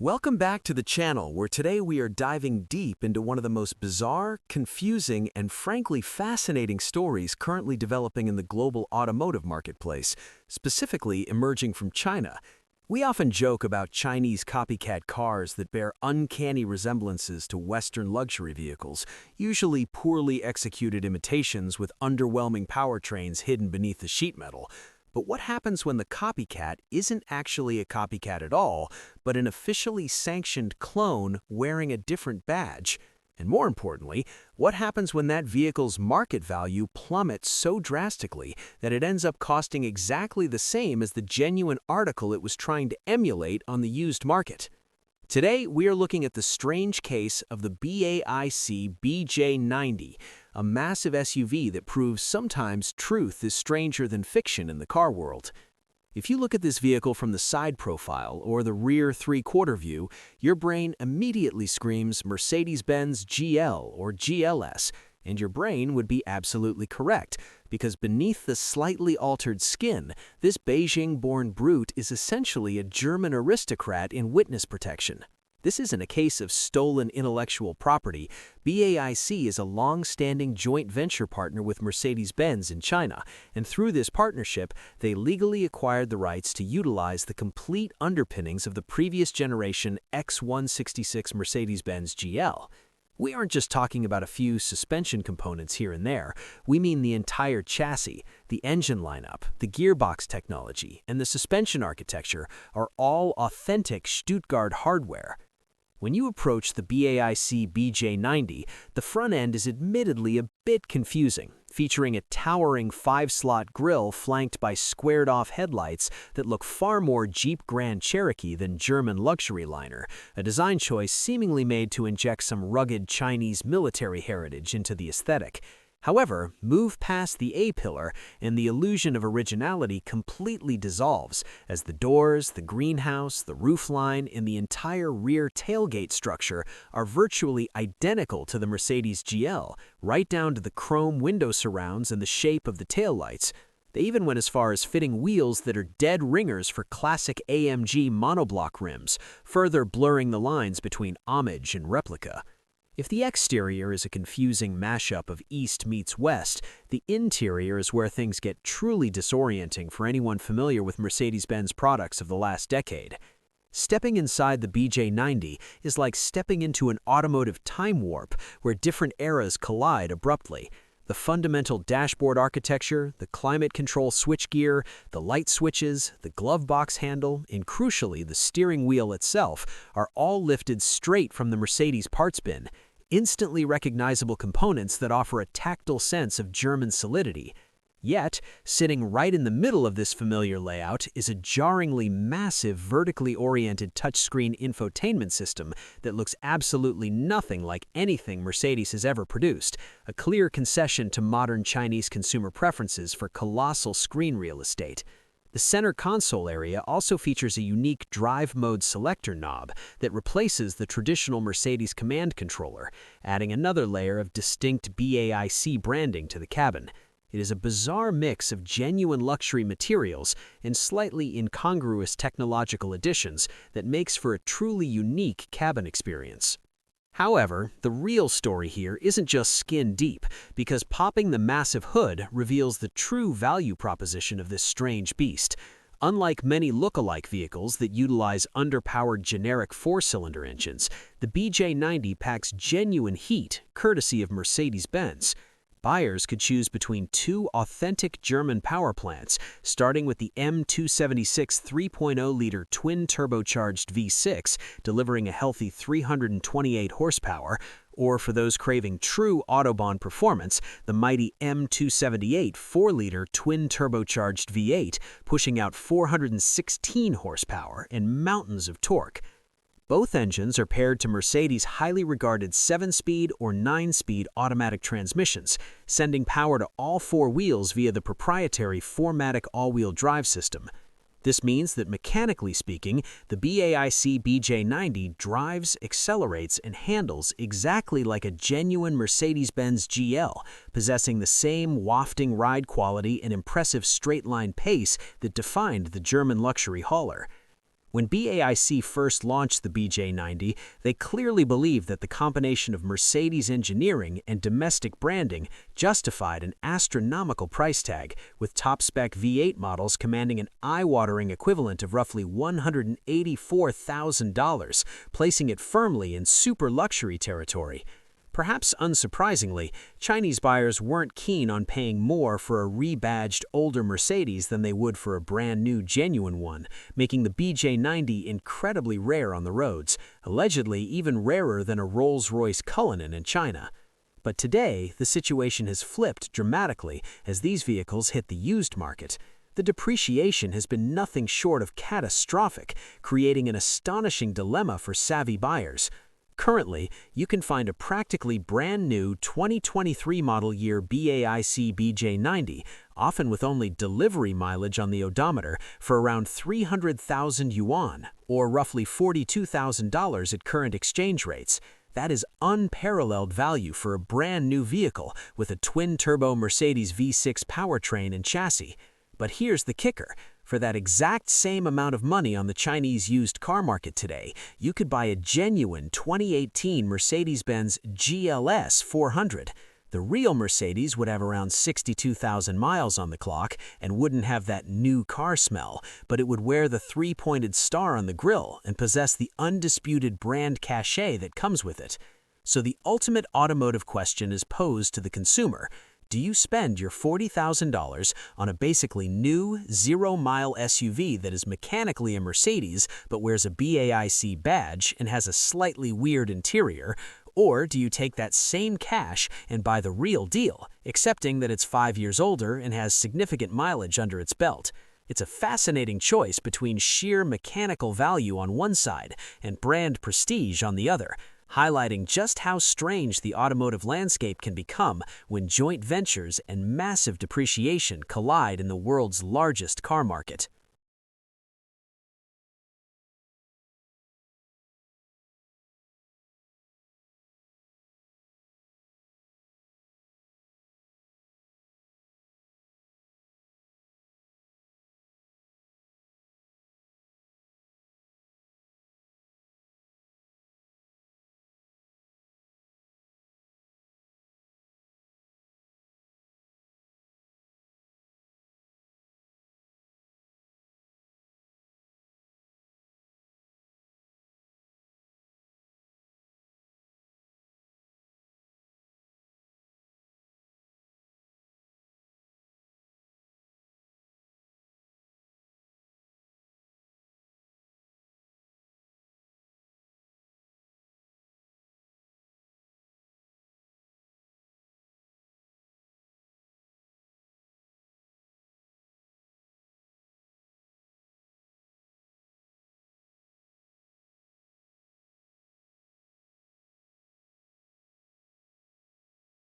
Welcome back to the channel, where today we are diving deep into one of the most bizarre, confusing, and frankly fascinating stories currently developing in the global automotive marketplace, specifically emerging from China. We often joke about Chinese copycat cars that bear uncanny resemblances to Western luxury vehicles, usually poorly executed imitations with underwhelming powertrains hidden beneath the sheet metal. But what happens when the copycat isn't actually a copycat at all, but an officially sanctioned clone wearing a different badge? And more importantly, what happens when that vehicle's market value plummets so drastically that it ends up costing exactly the same as the genuine article it was trying to emulate on the used market? Today, we are looking at the strange case of the BAIC BJ90, a massive SUV that proves sometimes truth is stranger than fiction in the car world. If you look at this vehicle from the side profile or the rear three-quarter view, your brain immediately screams Mercedes-Benz GL or GLS, and your brain would be absolutely correct, because beneath the slightly altered skin, this Beijing-born brute is essentially a German aristocrat in witness protection. This isn't a case of stolen intellectual property. BAIC is a long-standing joint venture partner with Mercedes-Benz in China, and through this partnership, they legally acquired the rights to utilize the complete underpinnings of the previous generation X166 Mercedes-Benz GL. We aren't just talking about a few suspension components here and there. We mean the entire chassis, the engine lineup, the gearbox technology, and the suspension architecture are all authentic Stuttgart hardware. When you approach the BAIC BJ90, the front end is admittedly a bit confusing, featuring a towering 5-slot grille flanked by squared-off headlights that look far more Jeep Grand Cherokee than German luxury liner, a design choice seemingly made to inject some rugged Chinese military heritage into the aesthetic. However, move past the A-pillar and the illusion of originality completely dissolves, as the doors, the greenhouse, the roofline, and the entire rear tailgate structure are virtually identical to the Mercedes GL, right down to the chrome window surrounds and the shape of the taillights. They even went as far as fitting wheels that are dead ringers for classic AMG monoblock rims, further blurring the lines between homage and replica. If the exterior is a confusing mashup of East meets West, the interior is where things get truly disorienting for anyone familiar with Mercedes-Benz products of the last decade. Stepping inside the BJ90 is like stepping into an automotive time warp where different eras collide abruptly. The fundamental dashboard architecture, the climate control switchgear, the light switches, the glove box handle, and crucially the steering wheel itself are all lifted straight from the Mercedes parts bin. Instantly recognizable components that offer a tactile sense of German solidity. Yet, sitting right in the middle of this familiar layout is a jarringly massive vertically oriented touchscreen infotainment system that looks absolutely nothing like anything Mercedes has ever produced, a clear concession to modern Chinese consumer preferences for colossal screen real estate. The center console area also features a unique drive mode selector knob that replaces the traditional Mercedes command controller, adding another layer of distinct BAIC branding to the cabin. It is a bizarre mix of genuine luxury materials and slightly incongruous technological additions that makes for a truly unique cabin experience. However, the real story here isn't just skin deep, because popping the massive hood reveals the true value proposition of this strange beast. Unlike many look-alike vehicles that utilize underpowered generic four-cylinder engines, the BJ90 packs genuine heat courtesy of Mercedes-Benz. Buyers could choose between two authentic German power plants, starting with the M276 3.0-liter twin-turbocharged V6, delivering a healthy 328 horsepower, or for those craving true Autobahn performance, the mighty M278 4-liter twin-turbocharged V8, pushing out 416 horsepower and mountains of torque. Both engines are paired to Mercedes' highly regarded 7-speed or 9-speed automatic transmissions, sending power to all four wheels via the proprietary 4MATIC all-wheel drive system. This means that mechanically speaking, the BAIC BJ90 drives, accelerates, and handles exactly like a genuine Mercedes-Benz GL, possessing the same wafting ride quality and impressive straight-line pace that defined the German luxury hauler. When BAIC first launched the BJ90, they clearly believed that the combination of Mercedes engineering and domestic branding justified an astronomical price tag, with top-spec V8 models commanding an eye-watering equivalent of roughly $184,000, placing it firmly in super luxury territory. Perhaps unsurprisingly, Chinese buyers weren't keen on paying more for a rebadged older Mercedes than they would for a brand new genuine one, making the BJ90 incredibly rare on the roads, allegedly even rarer than a Rolls-Royce Cullinan in China. But today, the situation has flipped dramatically as these vehicles hit the used market. The depreciation has been nothing short of catastrophic, creating an astonishing dilemma for savvy buyers. Currently, you can find a practically brand new 2023 model year BAIC BJ90, often with only delivery mileage on the odometer, for around 300,000 yuan, or roughly $42,000 at current exchange rates. That is unparalleled value for a brand new vehicle with a twin-turbo Mercedes V6 powertrain and chassis. But here's the kicker. For that exact same amount of money on the Chinese used car market today, you could buy a genuine 2018 Mercedes-Benz GLS 400. The real Mercedes would have around 62,000 miles on the clock and wouldn't have that new car smell, but it would wear the three-pointed star on the grille and possess the undisputed brand cachet that comes with it. So the ultimate automotive question is posed to the consumer. Do you spend your $40,000 on a basically new, zero-mile SUV that is mechanically a Mercedes but wears a BAIC badge and has a slightly weird interior, or do you take that same cash and buy the real deal, accepting that it's 5 years older and has significant mileage under its belt? It's a fascinating choice between sheer mechanical value on one side and brand prestige on the other, highlighting just how strange the automotive landscape can become when joint ventures and massive depreciation collide in the world's largest car market.